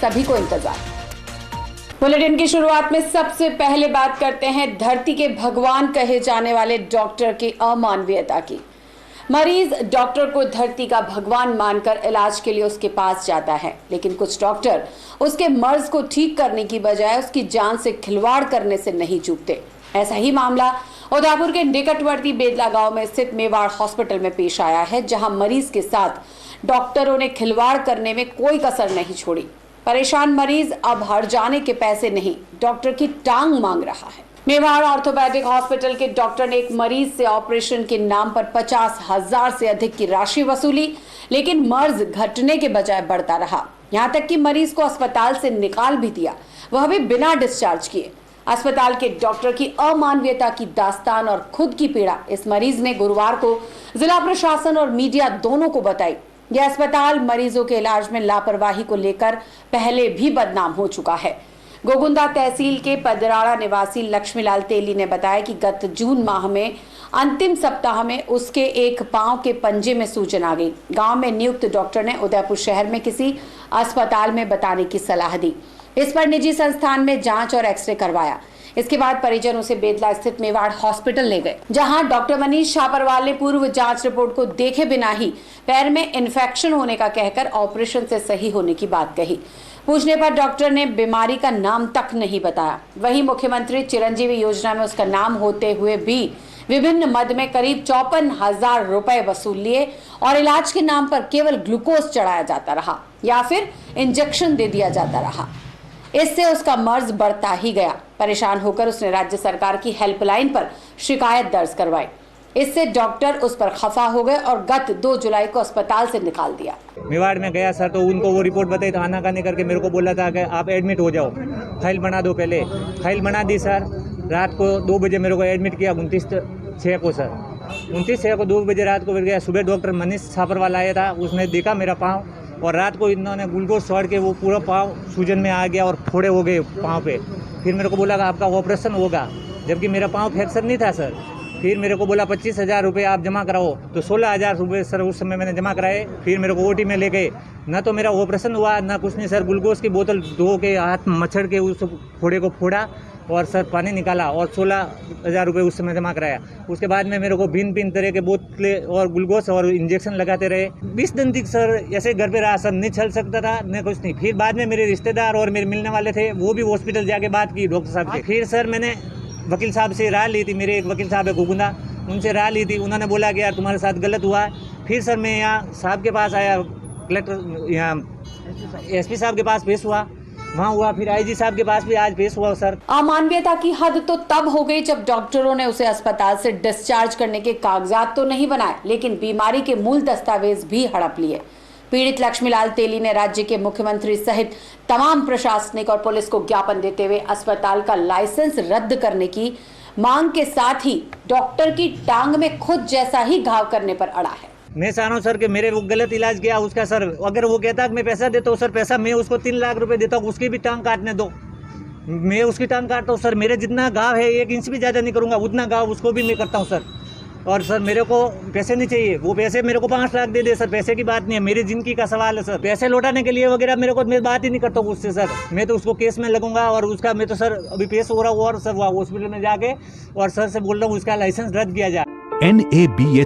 सभी को इंतजार। बुलेटिन की शुरुआत में सबसे पहले बात करते हैं धरती के भगवान कहे जाने वाले डॉक्टर की अमानवीयता की। मरीज डॉक्टर को धरती का भगवान मानकर इलाज के लिए उसके पास जाता है, लेकिन कुछ डॉक्टर उसके मर्ज को ठीक करने की बजाय उसकी जान से खिलवाड़ करने से नहीं चूकते। ऐसा ही मामला उदयपुर के निकटवर्ती बेदला गांव में स्थित मेवाड़ हॉस्पिटल में पेश आया है, जहां मरीज के साथ डॉक्टरों ने खिलवाड़ करने में कोई कसर नहीं छोड़ी। परेशान मरीज अब हर जाने के पैसे नहीं, डॉक्टर की टांग मांग रहा है। मेवाड़ ऑर्थोपेडिक हॉस्पिटल के डॉक्टर ने एक मरीज से ऑपरेशन के नाम पर 50,000 से अधिक की राशि वसूली, लेकिन मर्ज घटने के बजाय बढ़ता रहा। यहां तक कि मरीज को अस्पताल से निकाल भी दिया, वह भी बिना डिस्चार्ज किए। अस्पताल के डॉक्टर की अमानवीयता की दास्तान और खुद की पीड़ा इस मरीज ने गुरुवार को जिला प्रशासन और मीडिया दोनों को बताई। यह अस्पताल मरीजों के इलाज में लापरवाही को लेकर पहले भी बदनाम हो चुका है। गोगुंदा तहसील के पदराड़ा निवासी लक्ष्मीलाल तेली ने बताया कि गत जून माह में अंतिम सप्ताह में उसके एक पांव के पंजे में सूजन आ गई। गांव में नियुक्त डॉक्टर ने उदयपुर शहर में किसी अस्पताल में बताने की सलाह दी। इस पर निजी संस्थान में जांच और एक्सरे करवाया। इसके बाद परिजन उसे बेदला स्थित मेवाड़ हॉस्पिटल ले गए, जहां डॉक्टर मनीष छापरवाल ने पूर्व जांच रिपोर्ट को देखे बिना ही पैर में इन्फेक्शन होने का कहकर ऑपरेशन से सही होने की बात कही। पूछने पर डॉक्टर ने बीमारी का नाम तक नहीं बताया। वहीं मुख्यमंत्री चिरंजीवी योजना में उसका नाम होते हुए भी विभिन्न मद में करीब 54,000 रुपए वसूल लिए और इलाज के नाम पर केवल ग्लूकोज चढ़ाया जाता रहा या फिर इंजेक्शन दे दिया जाता रहा। इससे उसका मर्ज बढ़ता ही गया। परेशान होकर उसने राज्य सरकार की हेल्पलाइन पर शिकायत दर्ज करवाई। इससे डॉक्टर उस पर खफा हो गए और गत 2 जुलाई को अस्पताल से निकाल दिया। मेवाड़ में गया सर, तो उनको वो रिपोर्ट बताई तो आनाकानी करके मेरे को बोला था कि आप एडमिट हो जाओ, फाइल बना दो। पहले फाइल बना दी सर। रात को 2 बजे मेरे को एडमिट किया 29/6 को सर। 29/6 को 2 बजे रात को फिर गया। सुबह डॉक्टर मनीष छापरवाल आया था, उसने देखा मेरा पाँव और रात को इन्होंने ग्लूकोज छोड़ के वो पूरा पाँव सूजन में आ गया और फोड़े हो गए पाँव पे। फिर मेरे को बोला कि आपका ऑपरेशन होगा, जबकि मेरा पाँव फ्रैक्चर नहीं था सर। फिर मेरे को बोला 25,000 रुपये आप जमा कराओ, तो 16,000 रुपये सर उस समय मैंने जमा कराए। फिर मेरे को ओटी में ले गए, ना तो मेरा ऑपरेशन हुआ ना कुछ नहीं सर। ग्लूकोज की बोतल धो के हाथ मच्छर के उस फोड़े को फोड़ा और सर पानी निकाला और 16,000 रुपये उस समय जमा कराया। उसके बाद में मेरे को भिन्न तरह के बोतलें और ग्लूकोज और इंजेक्शन लगाते रहे। 20 दिन तक सर ऐसे घर पे रहा सर, नहीं चल सकता था न कुछ नहीं। फिर बाद में मेरे रिश्तेदार और मेरे मिलने वाले थे, वो भी हॉस्पिटल जाके बात की डॉक्टर साहब से। फिर सर मैंने वकील साहब से राय ली थी, मेरे एक वकील साहब है गोगुंदा, उनसे राय ली थी। उन्होंने बोला कि यार तुम्हारे साथ गलत हुआ है। फिर सर मैं यहाँ साहब के पास आया, कलेक्टर यहाँ SP साहब के पास पेश हुआ, वहाँ हुआ। फिर IG साहब के पास भी आज पेश हुआ सर। अमानवीयता की हद तो तब हो गई जब डॉक्टरों ने उसे अस्पताल से डिस्चार्ज करने के कागजात तो नहीं बनाए, लेकिन बीमारी के मूल दस्तावेज भी हड़प लिए। पीड़ित लक्ष्मीलाल तेली ने राज्य के मुख्यमंत्री सहित तमाम प्रशासनिक और पुलिस को ज्ञापन देते हुए अस्पताल का लाइसेंस रद्द करने की मांग के साथ ही डॉक्टर की टांग में खुद जैसा ही घाव करने पर अड़ा है। मैं चाह रहा हूँ सर कि मेरे वो गलत इलाज किया उसका सर, अगर वो कहता है मैं पैसा देता हूँ सर, पैसा मैं उसको 3 लाख रुपए देता हूँ, उसकी भी टांग काटने दो, मैं उसकी टांग काटता हूँ सर। मेरे जितना घाव है 1 इंच भी ज़्यादा नहीं करूँगा, उतना घाव उसको भी मैं करता हूँ सर। और सर मेरे को पैसे नहीं चाहिए, वो पैसे मेरे को 5 लाख दे दे सर, पैसे की बात नहीं है, मेरी जिंदगी का सवाल है सर। पैसे लौटाने के लिए वगैरह मेरे को मैं बात ही नहीं करता हूँ उससे सर। मैं तो उसको केस में लगूंगा और उसका मैं तो सर अभी पेश हो रहा हूँ और सर वहाँ हॉस्पिटल में जाके और सर से बोल रहा हूँ उसका लाइसेंस रद्द किया जाए। NABH